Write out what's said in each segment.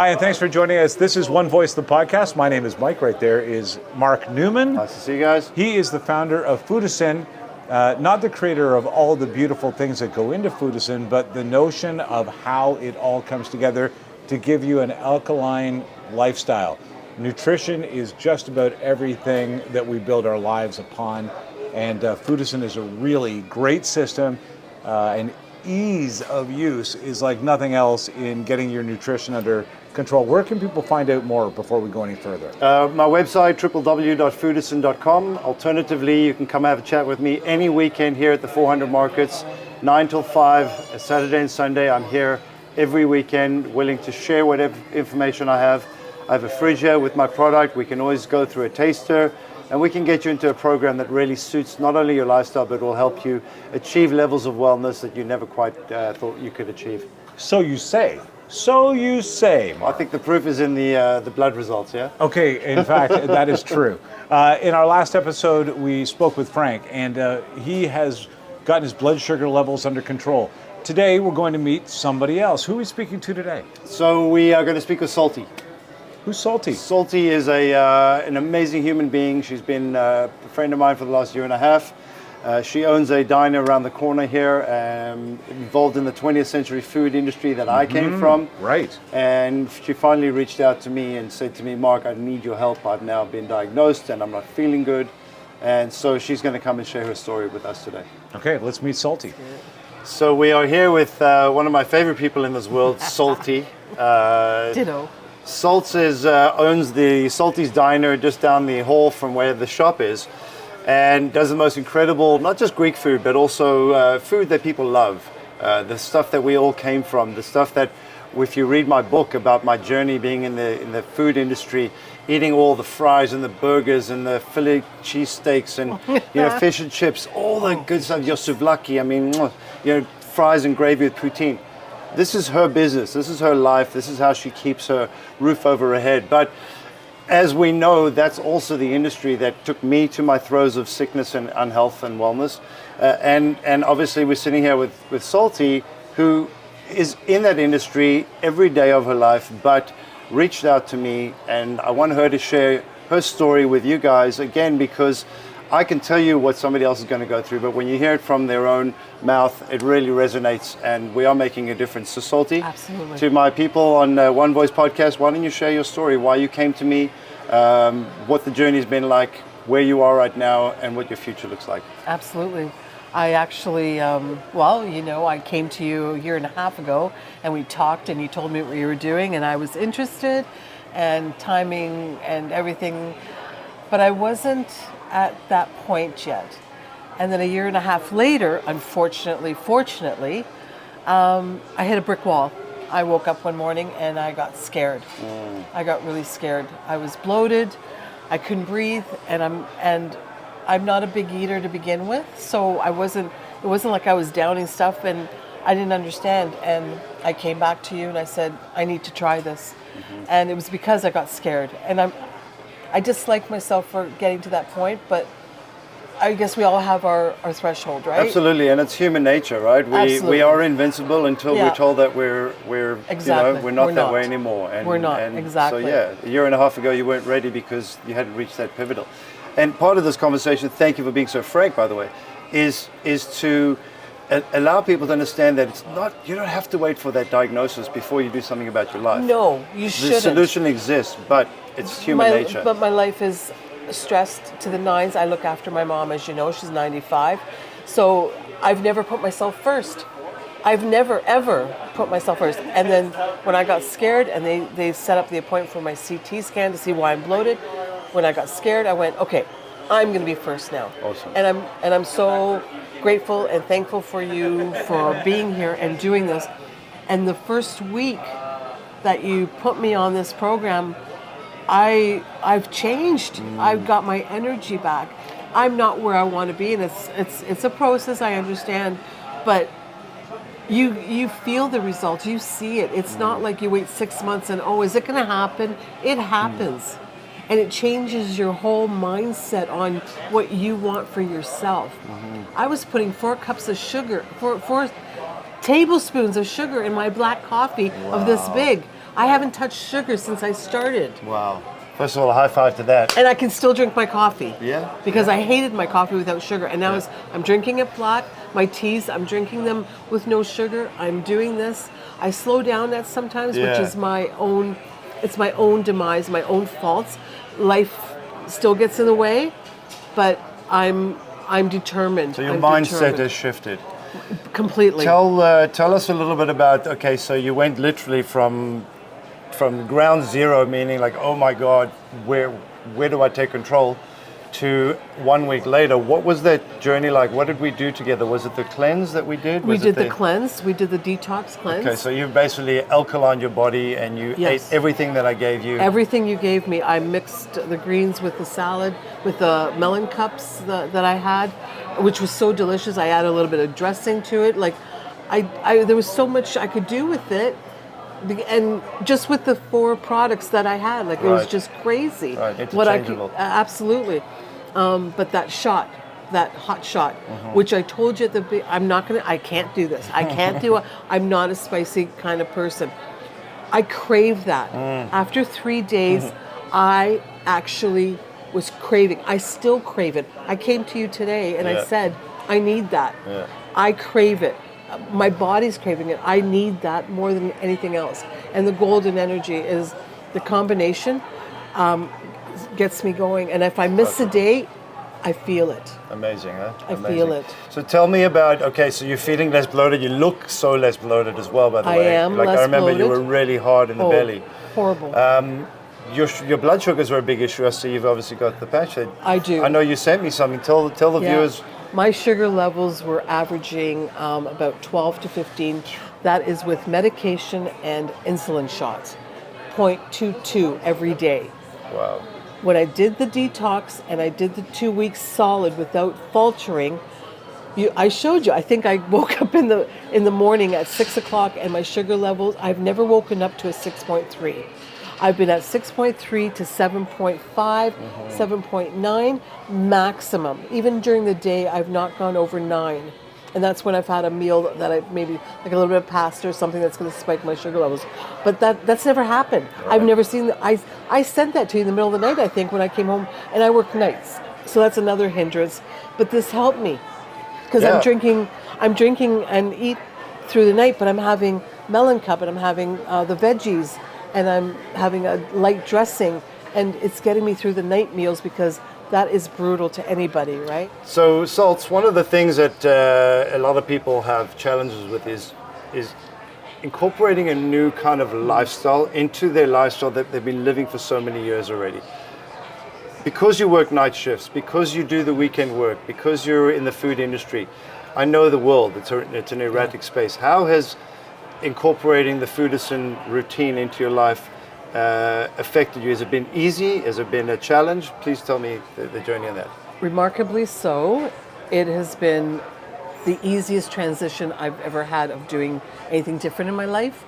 Hi, and thanks for joining us. This is One Voice, the podcast. My name is Mike. Right there is Mark Newman. Nice to see you guys. He is the founder of Foodicyn, not the creator of all the beautiful things that go into Foodicyn, but the notion of how it all comes together to give you an alkaline lifestyle. Nutrition is just about everything that we build our lives upon, and Foodicyn is a really great system, and ease of use is like nothing else in getting your nutrition under control. Where can people find out more before we go any further? My website, www.foodicyn.com. Alternatively, you can come have a chat with me any weekend here at the 400 Markets, 9 till 5, Saturday and Sunday. I'm here every weekend, willing to share whatever information I have. I have a fridge here with my product. We can always go through a taster, and we can get you into a program that really suits not only your lifestyle, but will help you achieve levels of wellness that you never quite thought you could achieve. So you say. So you say, Mark. I think the proof is in the blood results, yeah? Okay, in fact, that is true. In our last episode, we spoke with Frank, and he has gotten his blood sugar levels under control. Today, we're going to meet somebody else. Who are we speaking to today? So we are going to speak with Salty. Who's Salty? Salty is an amazing human being. She's been a friend of mine for the last year and a half. She owns a diner around the corner here, involved in the 20th century food industry that I came from. Right. And she finally reached out to me and said to me, Mark, I need your help. I've now been diagnosed and I'm not feeling good. And so she's going to come and share her story with us today. Okay, let's meet Salty. So we are here with one of my favorite people in this world, Salty. Ditto. Salts owns the Salty's Diner just down the hall from where the shop is, and does the most incredible, not just Greek food, but also food that people love. The stuff that we all came from, the stuff that, if you read my book about my journey being in the food industry, eating all the fries and the burgers and the Philly cheesesteaks and fish and chips, all the good stuff, your souvlaki, fries and gravy with poutine. This is her business, this is her life, this is how she keeps her roof over her head. But as we know, that's also the industry that took me to my throes of sickness and unhealth and wellness. And obviously we're sitting here with Salty, who is in that industry every day of her life, but reached out to me, and I want her to share her story with you guys, again, because I can tell you what somebody else is going to go through, but when you hear it from their own mouth, it really resonates, and we are making a difference. So Salty, absolutely. To my people on One Voice Podcast, why don't you share your story, why you came to me, what the journey's been like, where you are right now, and what your future looks like. Absolutely. I actually, I came to you a year and a half ago, and we talked, and you told me what you were doing, and I was interested, and timing and everything, but I wasn't at that point yet. And then a year and a half later, fortunately, I hit a brick wall. I woke up one morning and I got scared. I got really scared. I was bloated, I couldn't breathe, and I'm not a big eater to begin with, so it wasn't like I was downing stuff, and I didn't understand. And I came back to you and I said, I need to try this. And it was because I got scared. And I dislike myself for getting to that point, but I guess we all have our threshold, right? Absolutely, and it's human nature, right? We are invincible until we're told that we're exactly. We're not that way anymore. And, we're not, exactly. So a year and a half ago you weren't ready because you hadn't reached that pivotal. And part of this conversation, thank you for being so frank, by the way, is to allow people to understand that it's not, you don't have to wait for that diagnosis before you do something about your life. No, you shouldn't. The solution exists, but it's human nature. But my life is stressed to the nines. I look after my mom, as you know, she's 95. So I've never put myself first. I've never, ever put myself first. And then when I got scared and they set up the appointment for my CT scan to see why I'm bloated, when I got scared, I went, okay, I'm going to be first now. Awesome. And I'm so grateful and thankful for you for being here and doing this. And the first week that you put me on this program, I've changed. I've got my energy back. I'm not where I want to be, and it's a process, I understand, but you feel the results, you see it. It's not like you wait 6 months and, is it going to happen? It happens. And it changes your whole mindset on what you want for yourself. I was putting 4 cups of sugar, 4 tablespoons of sugar in my black coffee of this big. I haven't touched sugar since I started. Wow. First of all, a high five to that. And I can still drink my coffee. Yeah. Because I hated my coffee without sugar. And now I'm drinking it black. My teas, I'm drinking them with no sugar. I'm doing this. I slow down that sometimes, which is it's my own demise, my own faults. Life still gets in the way, but I'm determined. So your mindset has shifted. Completely. Tell us a little bit about, okay, so you went literally from ground zero, meaning like, oh my God, where do I take control, to 1 week later. What was that journey like? What did we do together? Was it the cleanse that we did? We did the cleanse. We did the detox cleanse. Okay, so you basically alkalined your body and you ate everything that I gave you. Everything you gave me. I mixed the greens with the salad, with the melon cups that I had, which was so delicious. I added a little bit of dressing to it. Like, there was so much I could do with it. And just with the 4 products that I had, like, it was just crazy. Right, interchangeable. Absolutely. But that hot shot, which I told you at the beginning, I can't do this. I can't do it. I'm not a spicy kind of person. I crave that. After 3 days, I actually was craving. I still crave it. I came to you today and I said, I need that. Yeah. I crave it. My body's craving it. I need that more than anything else. And the golden energy is the combination, gets me going. And if I miss a day, I feel it. Amazing, huh? I feel it. So tell me about, okay, so you're feeling less bloated. You look so less bloated as well, by the way. I am like, less I remember bloated. you were really hard in the belly. Horrible. Your blood sugars were a big issue. I see you've obviously got the patch. I do. I know you sent me something. Tell the viewers. My sugar levels were averaging about 12 to 15. That is with medication and insulin shots. 0.22 every day. Wow. When I did the detox and I did the 2 weeks solid without faltering, I showed you. I think I woke up in the morning at 6 o'clock and my sugar levels, I've never woken up to a 6.3. I've been at 6.3 to 7.5, 7.9 maximum. Even during the day, I've not gone over 9. And that's when I've had a meal that I maybe like a little bit of pasta or something that's going to spike my sugar levels. But that's never happened. Right. I've never seen that. I sent that to you in the middle of the night, I think, when I came home, and I work nights. So that's another hindrance. But this helped me because I'm drinking and eat through the night, but I'm having melon cup and I'm having the veggies and I'm having a light dressing, and it's getting me through the night meals because that is brutal to anybody, right? So, Salts, one of the things that a lot of people have challenges with is incorporating a new kind of lifestyle into their lifestyle that they've been living for so many years already. Because you work night shifts, because you do the weekend work, because you're in the food industry, I know the world, it's an erratic space. How has incorporating the Foodicyn routine into your life affected you? Has it been easy? Has it been a challenge? Please tell me the journey on that. Remarkably so. It has been the easiest transition I've ever had of doing anything different in my life,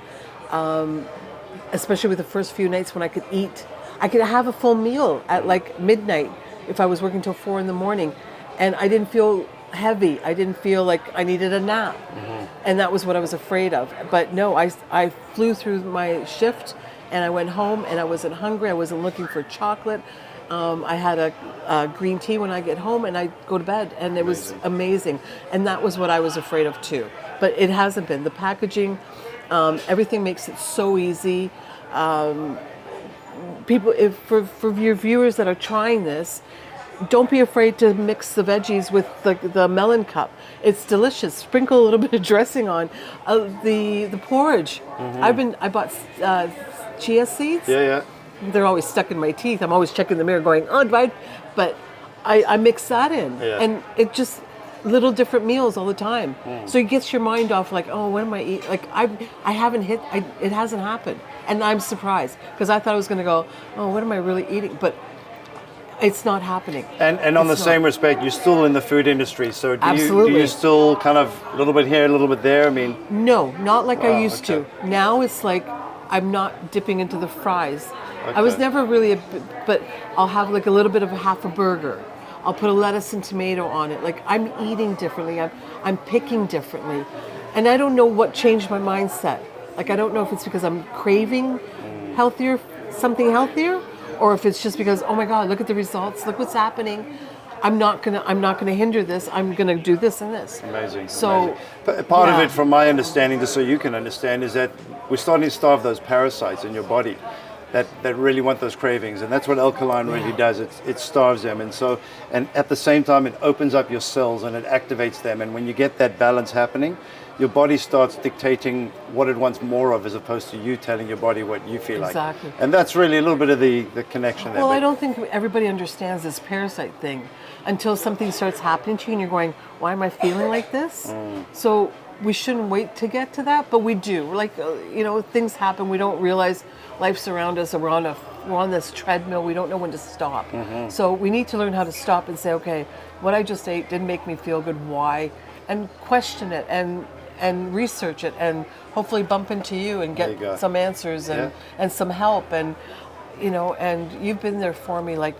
especially with the first few nights when I could eat. I could have a full meal at like midnight if I was working till 4 a.m, and I didn't feel heavy. I didn't feel like I needed a nap. And that was what I was afraid of. But no, I flew through my shift and I went home and I wasn't hungry. I wasn't looking for chocolate. I had a green tea when I get home and I go to bed, and it was amazing. And that was what I was afraid of too. But it hasn't been. The packaging, everything makes it so easy. People, for your viewers that are trying this, don't be afraid to mix the veggies with the melon cup. It's delicious. Sprinkle a little bit of dressing on. The porridge. I bought chia seeds. Yeah. They're always stuck in my teeth. I'm always checking the mirror going, oh, but I mix that in. Yeah. And it just little different meals all the time. So it gets your mind off like, oh, what am I eating? Like it hasn't happened. And I'm surprised because I thought I was going to go, oh, what am I really eating? But it's not happening. And on the same respect, you're still in the food industry, so do you still kind of a little bit here, a little bit there? I mean, no, not like I used to. Now it's like I'm not dipping into the fries. I was never really but I'll have like a little bit of half a burger. I'll put a lettuce and tomato on it. Like I'm eating differently. I'm picking differently, and I don't know what changed my mindset. Like, I don't know if it's because I'm craving healthier, something healthier, or if it's just because, oh my God, look at the results, look what's happening. I'm not gonna hinder this. I'm gonna do this and this. Amazing. So amazing. Part of yeah. it, from my understanding, just so you can understand, is that we're starting to starve those parasites in your body that really want those cravings, and that's what alkaline really does. It starves them, and at the same time, it opens up your cells and it activates them. And when you get that balance happening, your body starts dictating what it wants more of, as opposed to you telling your body what you feel Exactly. like. And that's really a little bit of the connection there. Well, I don't think everybody understands this parasite thing until something starts happening to you and you're going, why am I feeling like this? So we shouldn't wait to get to that, but we do. We're like, things happen. We don't realize life's around us, and we're on this treadmill. We don't know when to stop. So we need to learn how to stop and say, okay, what I just ate didn't make me feel good. Why? And question it and research it, and hopefully bump into you and get some answers and some help. And and you've been there for me. Like,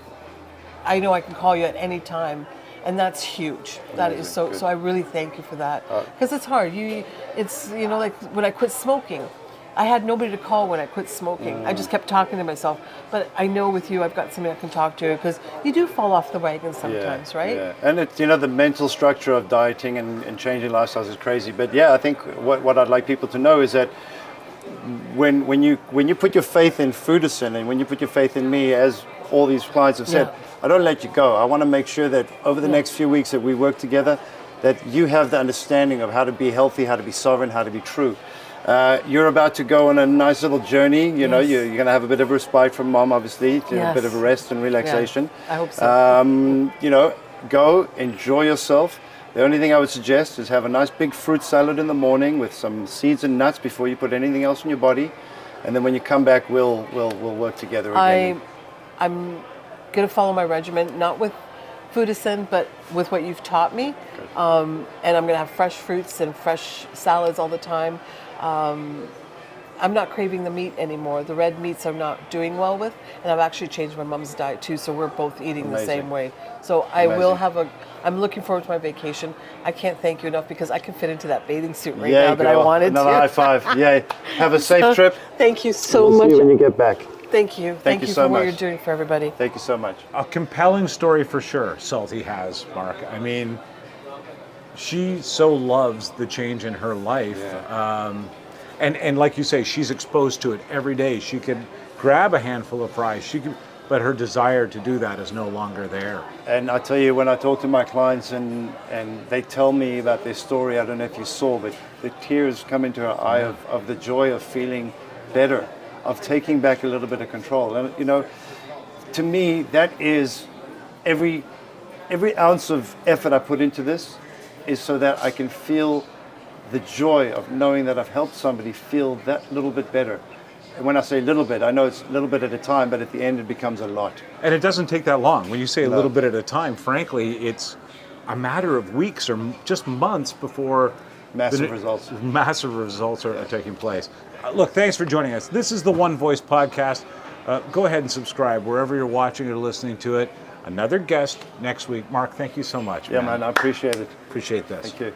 I know I can call you at any time, and that's huge. That is so. Good. So I really thank you for that, because it's hard. It's like when I quit smoking, I had nobody to call when I quit smoking. I just kept talking to myself. But I know with you, I've got somebody I can talk to, because you do fall off the wagon sometimes, right? Yeah, and it's the mental structure of dieting and changing lifestyles is crazy. But yeah, I think what I'd like people to know is that when you put your faith in Foodicyn, and when you put your faith in me, as all these clients have said, I don't let you go. I want to make sure that over the next few weeks that we work together, that you have the understanding of how to be healthy, how to be sovereign, how to be true. You're about to go on a nice little journey. You're going to have a bit of respite from mom, obviously, a bit of a rest and relaxation. Yeah, I hope so. Go enjoy yourself. The only thing I would suggest is have a nice big fruit salad in the morning with some seeds and nuts before you put anything else in your body, and then when you come back, we'll work together again. I'm going to follow my regimen, not with Foodicyn, but with what you've taught me. And I'm going to have fresh fruits and fresh salads all the time. I'm not craving the meat anymore. The red meats I'm not doing well with, and I've actually changed my mom's diet too, so we're both eating the same way. So I will have I'm looking forward to my vacation. I can't thank you enough, because I can fit into that bathing suit right now that I wanted Another to. high five. Yeah. Have a safe trip. Thank you so much. See you when you get back. Thank you. Thank you so for what much. you're doing for everybody. Thank you so much. A compelling story for sure, Salty has, Mark. I mean, she so loves the change in her life. Yeah. And like you say, she's exposed to it every day. She could grab a handful of fries, but her desire to do that is no longer there. And I tell you, when I talk to my clients and they tell me about their story, I don't know if you saw, but the tears come into her eye of the joy of feeling better, of taking back a little bit of control. And to me, that is every ounce of effort I put into this is so that I can feel the joy of knowing that I've helped somebody feel that little bit better. And when I say little bit, I know it's a little bit at a time, but at the end it becomes a lot. And it doesn't take that long. When you say a little bit at a time, frankly, it's a matter of weeks or just months before massive results are taking place. Look, thanks for joining us. This is the One Voice Podcast. Go ahead and subscribe wherever you're watching or listening to it. Another guest next week. Mark, thank you so much. Yeah, man, I appreciate it. Appreciate this. Thank you.